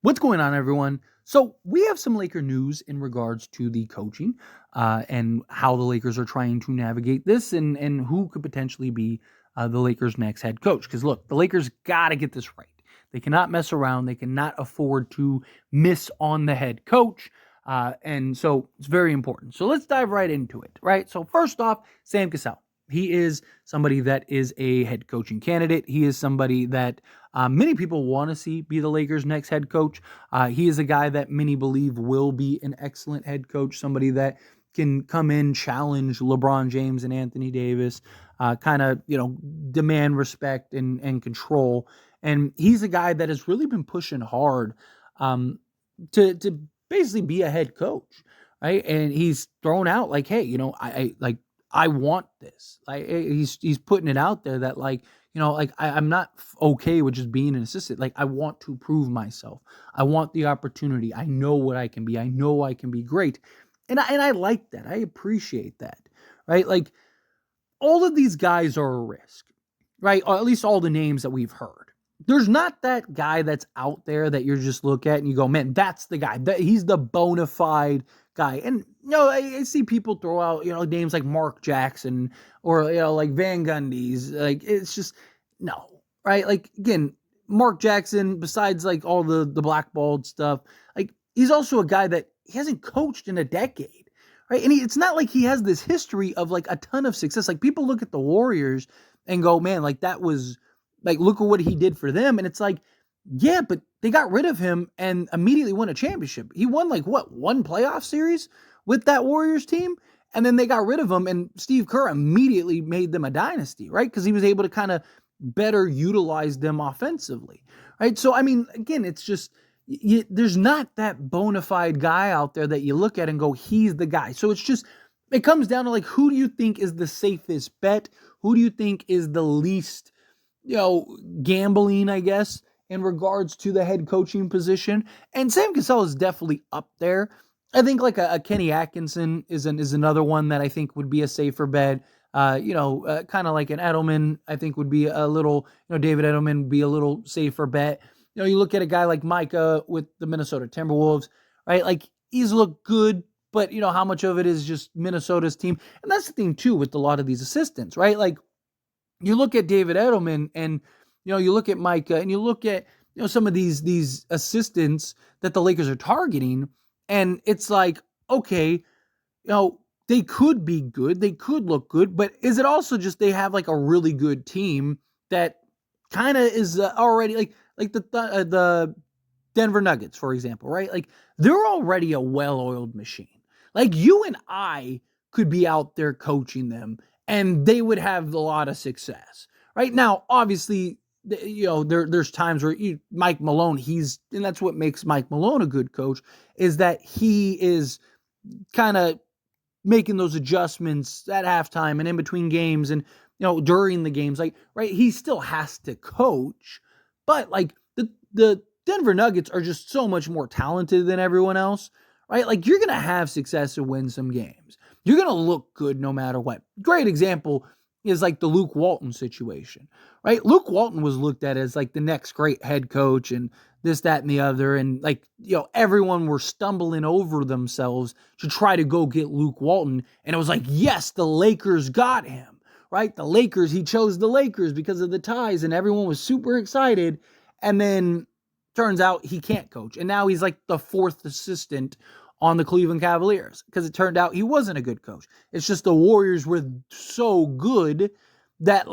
What's going on, everyone? So we have some Laker news in regards to the coaching and how the Lakers are trying to navigate this and who could potentially be the Lakers' next head coach. Because look, the Lakers got to get this right. They cannot mess around. They cannot afford to miss on the head coach. And so it's very important. So let's dive right into it, right? So first off, Sam Cassell. He is somebody that is a head coaching candidate. He is somebody that many people want to see be the Lakers' next head coach. He is a guy that many believe will be an excellent head coach, somebody that can come in, challenge LeBron James and Anthony Davis, kind of, demand respect and control. And he's a guy that has really been pushing hard to basically be a head coach, right? And he's thrown out like, hey, I want this. Like he's putting it out there that I'm not okay with just being an assistant. Like I want to prove myself. I want the opportunity. I know what I can be. I know I can be great. And I like that. I appreciate that. Right? Like all of these guys are a risk, right? Or at least all the names that we've heard. There's not that guy that's out there that you're just look at and you go, man, that's the guy. He's the bona fide guy. And I see people throw out, names like Mark Jackson or like Van Gundy's. Like it's just no, right? Like again, Mark Jackson, besides like all the blackballed stuff, like he's also a guy that he hasn't coached in a decade, right? And it's not like he has this history of like a ton of success. Like people look at the Warriors and go, man, like that was like look at what he did for them, and it's like, yeah, but they got rid of him and immediately won a championship. He won like one playoff series with that Warriors team, and then they got rid of him, and Steve Kerr immediately made them a dynasty, right? Because he was able to kind of better utilize them offensively, right? So, I mean, again, it's just, there's not that bona fide guy out there that you look at and go, he's the guy. So it's just, it comes down to like, who do you think is the safest bet? Who do you think is the least, gambling, I guess, in regards to the head coaching position? And Sam Cassell is definitely up there. I think like a Kenny Atkinson is another one that I think would be a safer bet. Kind of like an Edelman, I think would be a little, David Edelman would be a little safer bet. You look at a guy like Micah with the Minnesota Timberwolves, right? Like he's looked good, but how much of it is just Minnesota's team? And that's the thing too with a lot of these assistants, right? Like you look at David Edelman and, you look at Micah and you look at, some of these assistants that the Lakers are targeting. And it's like, okay, they could be good. They could look good. But is it also just they have like a really good team that kind of is already like the Denver Nuggets, for example, right? Like they're already a well-oiled machine. Like you and I could be out there coaching them and they would have a lot of success. Right now, obviously, there's times where Mike Malone, and that's what makes Mike Malone a good coach, is that he is kind of making those adjustments at halftime and in between games and, during the games. Like, right, he still has to coach, but like the Denver Nuggets are just so much more talented than everyone else, right? Like you're going to have success and win some games. You're going to look good no matter what. Great example is like the Luke Walton situation, right? Luke Walton was looked at as like the next great head coach and this, that, and the other. And like, everyone were stumbling over themselves to try to go get Luke Walton. And it was like, yes, the Lakers got him, right? He chose the Lakers because of the ties and everyone was super excited. And then turns out he can't coach. And now he's like the fourth assistant on the Cleveland Cavaliers because it turned out he wasn't a good coach. It's just the Warriors were so good that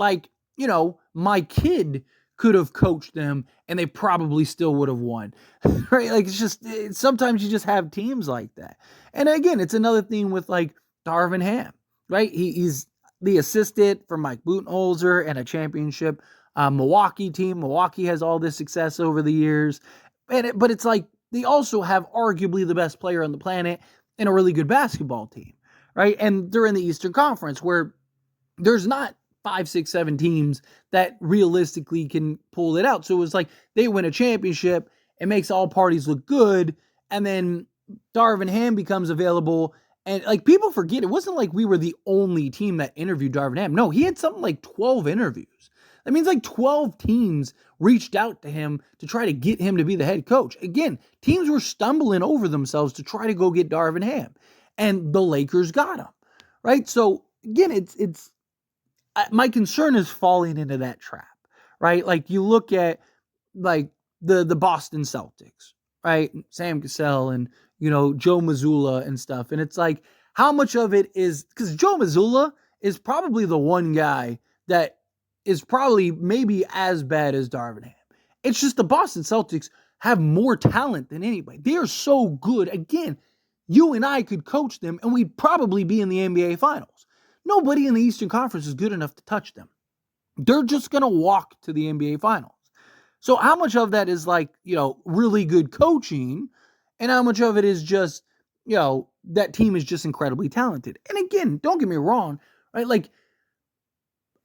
my kid could have coached them and they probably still would have won, right? Like sometimes you just have teams like that. And again, it's another thing with like Darvin Ham, right? He's the assistant for Mike Budenholzer and a championship Milwaukee team. Milwaukee has all this success over the years, but it's like, they also have arguably the best player on the planet and a really good basketball team, right? And they're in the Eastern Conference where there's not 5, 6, 7 teams that realistically can pull it out. So it was like they win a championship, it makes all parties look good, and then Darvin Ham becomes available. And like people forget, it wasn't like we were the only team that interviewed Darvin Ham. No, he had something like 12 interviews. That means like 12 teams reached out to him to try to get him to be the head coach. Again, teams were stumbling over themselves to try to go get Darvin Ham, and the Lakers got him, right? So again, it's my concern is falling into that trap, right? Like you look at like the Boston Celtics, right? Sam Cassell and Joe Mazzulla and stuff, and it's like how much of it is because Joe Mazzulla is probably the one guy that is probably maybe as bad as Darvin Ham. It's just the Boston Celtics have more talent than anybody. They are so good. Again, you and I could coach them, and we'd probably be in the NBA Finals. Nobody in the Eastern Conference is good enough to touch them. They're just going to walk to the NBA Finals. So how much of that is like, really good coaching, and how much of it is just, that team is just incredibly talented? And again, don't get me wrong, right? Like,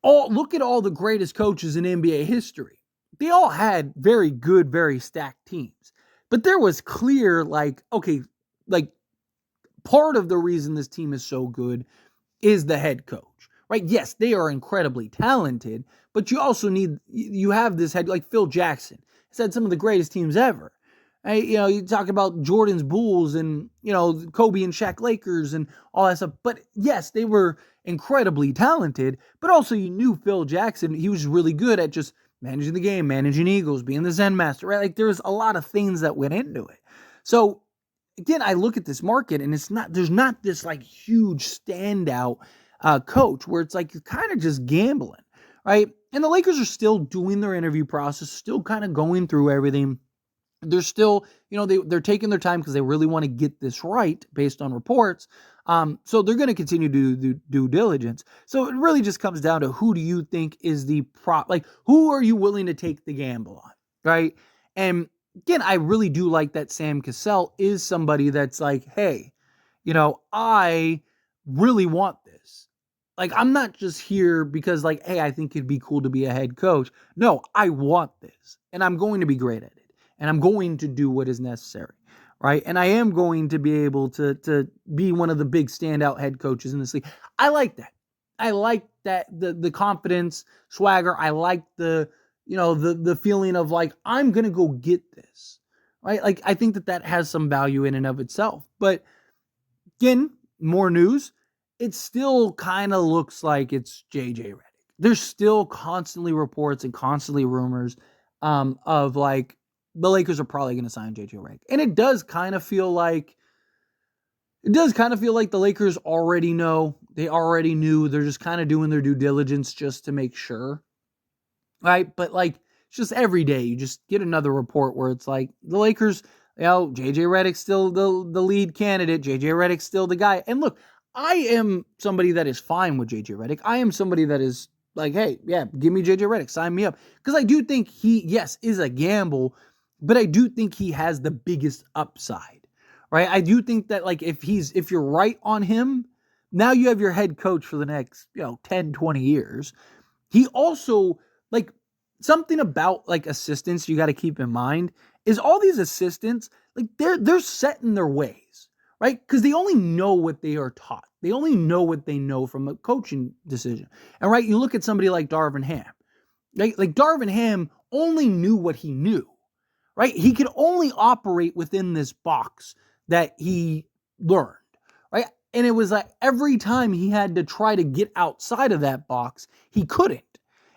look at all the greatest coaches in NBA history. They all had very good, very stacked teams. But there was clear, part of the reason this team is so good is the head coach, right? Yes, they are incredibly talented, but you have this head, like Phil Jackson has had some of the greatest teams ever. Right? You talk about Jordan's Bulls and, Kobe and Shaq Lakers and all that stuff. But yes, they were incredibly talented, but also you knew Phil Jackson, he was really good at just managing the game, managing egos, being the Zen master, right? Like there's a lot of things that went into it. So again, I look at this market and there's not this like huge standout coach where it's like you're kind of just gambling, right? And the Lakers are still doing their interview process, still kind of going through everything. They're still, they're taking their time because they really want to get this right based on reports. So they're going to continue to do due diligence. So it really just comes down to who do you think is who are you willing to take the gamble on, right? And again, I really do like that Sam Cassell is somebody that's like, hey, I really want this. Like, I'm not just here because hey, I think it'd be cool to be a head coach. No, I want this and I'm going to be great at it. And I'm going to do what is necessary, right? And I am going to be able to be one of the big standout head coaches in this league. I like that. I like that the confidence, swagger. I like the feeling of like I'm gonna go get this, right? Like I think that has some value in and of itself. But again, more news. It still kind of looks like it's JJ Redick. There's still constantly reports and constantly rumors of like. The Lakers are probably going to sign JJ Redick. And it does kind of feel like the Lakers already know. They already knew. They're just kind of doing their due diligence just to make sure. Right? But it's just every day you just get another report where it's like the Lakers, JJ Redick's still the lead candidate. JJ Redick's still the guy. And look, I am somebody that is fine with JJ Redick. I am somebody that is like, hey, yeah, give me JJ Redick. Sign me up. Because I do think he, yes, is a gamble. But I do think he has the biggest upside, right? I do think that if you're right on him, now you have your head coach for the next, 10, 20 years. He also something about assistants you got to keep in mind is all these assistants, they're set in their ways, right? Because they only know what they are taught. They only know what they know from a coaching decision. And right, you look at somebody like Darvin Ham. Like Darvin Ham only knew what he knew. Right? He could only operate within this box that he learned, right? And it was like every time he had to try to get outside of that box, he couldn't.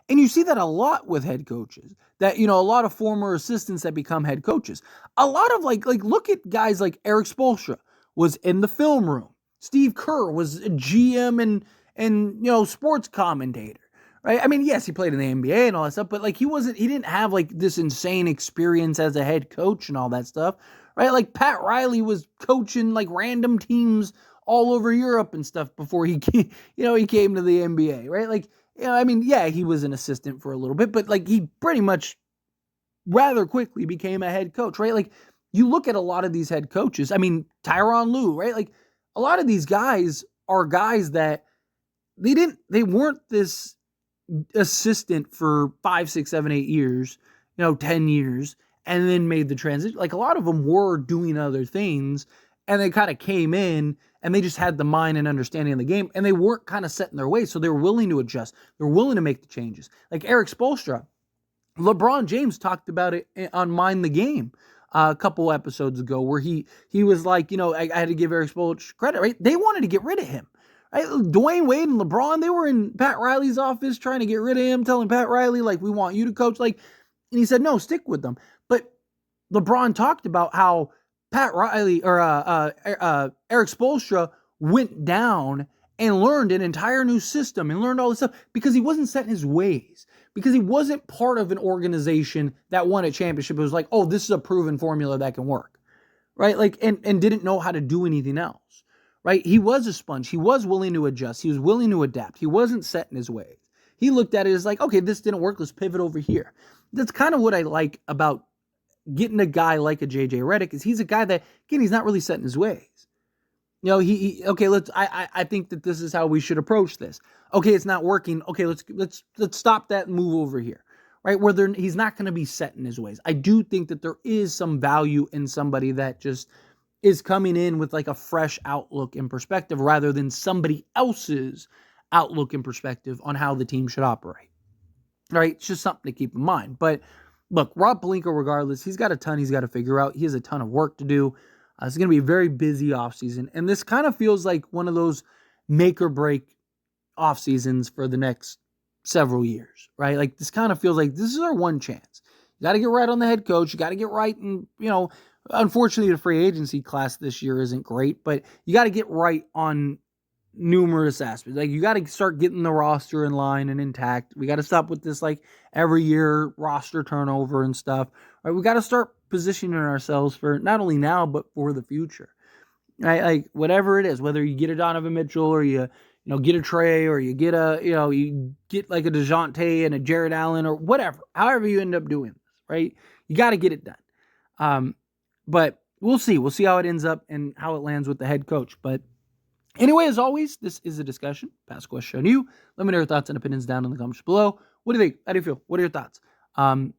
And you see that a lot with head coaches, that, a lot of former assistants that become head coaches. A lot of look at guys like Eric Spoelstra was in the film room. Steve Kerr was a GM and sports commentator. Right? I mean, yes, he played in the NBA and all that stuff, but he didn't have this insane experience as a head coach and all that stuff, right? Like Pat Riley was coaching random teams all over Europe and stuff before he came, he came to the NBA, right? I mean, yeah, he was an assistant for a little bit, but he pretty much rather quickly became a head coach, right? You look at a lot of these head coaches, I mean, Tyronn Lue, right? A lot of these guys are guys that they weren't this assistant for 5, 6, 7, 8 years, 10 years, and then made the transition. A lot of them were doing other things and they kind of came in and they just had the mind and understanding of the game, and they weren't kind of set in their ways, so they were willing to adjust. They're willing to make the changes. Like Eric Spoelstra, LeBron James talked about it on Mind the Game a couple episodes ago, where he was like, I had to give Eric Spoelstra credit, right? They wanted to get rid of him. Right? Dwayne Wade and LeBron, they were in Pat Riley's office trying to get rid of him, telling Pat Riley, like, we want you to coach. Like, and he said, no, stick with them. But LeBron talked about how Pat Riley or Eric Spoelstra went down and learned an entire new system and learned all this stuff because he wasn't set in his ways, because he wasn't part of an organization that won a championship. It was like, oh, this is a proven formula that can work, right? Like, and didn't know how to do anything else, right? He was a sponge. He was willing to adjust. He was willing to adapt. He wasn't set in his ways. He looked at it as like, okay, this didn't work. Let's pivot over here. That's kind of what I like about getting a guy like a JJ Redick, is he's a guy that, again, he's not really set in his ways. I think that this is how we should approach this. Okay, it's not working. Okay, let's stop that and move over here, right? Where he's not going to be set in his ways. I do think that there is some value in somebody that just is coming in with like a fresh outlook and perspective rather than somebody else's outlook and perspective on how the team should operate, right? It's just something to keep in mind. But look, Rob Pelinka, regardless, he's got a ton he's got to figure out. He has a ton of work to do. It's going to be a very busy offseason. And this kind of feels like one of those make or break off seasons for the next several years, right? Like, this kind of feels like this is our one chance. You got to get right on the head coach. You got to get right. And, unfortunately, the free agency class this year isn't great, but you got to get right on numerous aspects. Like, you got to start getting the roster in line and intact. We got to stop with this, like, every year roster turnover and stuff. Right? We got to start positioning ourselves for not only now, but for the future. Right? Like, whatever it is, whether you get a Donovan Mitchell or you get a Trey, or you get you get like a DeJounte and a Jared Allen or whatever, however you end up doing this, right? You got to get it done. But we'll see. We'll see how it ends up and how it lands with the head coach. But anyway, as always, this is a discussion. Pass a question on you. Let me know your thoughts and opinions down in the comments below. What do you think? How do you feel? What are your thoughts?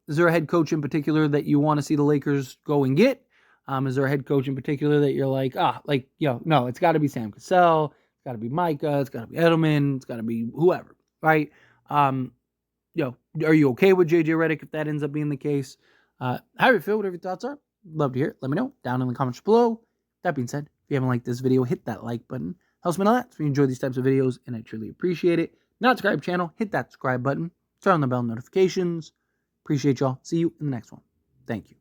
Is there a head coach in particular that you want to see the Lakers go and get? Is there a head coach in particular that you're like, no, it's got to be Sam Cassell. It's got to be Micah. It's got to be Edelman. It's got to be whoever, right? Are you okay with JJ Redick if that ends up being the case? How do you feel? Whatever your thoughts are, love to hear it. Let me know down in the comments below. That being said, if you haven't liked this video, hit that like button. Helps me a lot. So we enjoy these types of videos, and I truly appreciate it. Not subscribe channel, hit that subscribe button. Turn on the bell notifications. Appreciate y'all. See you in the next one. Thank you.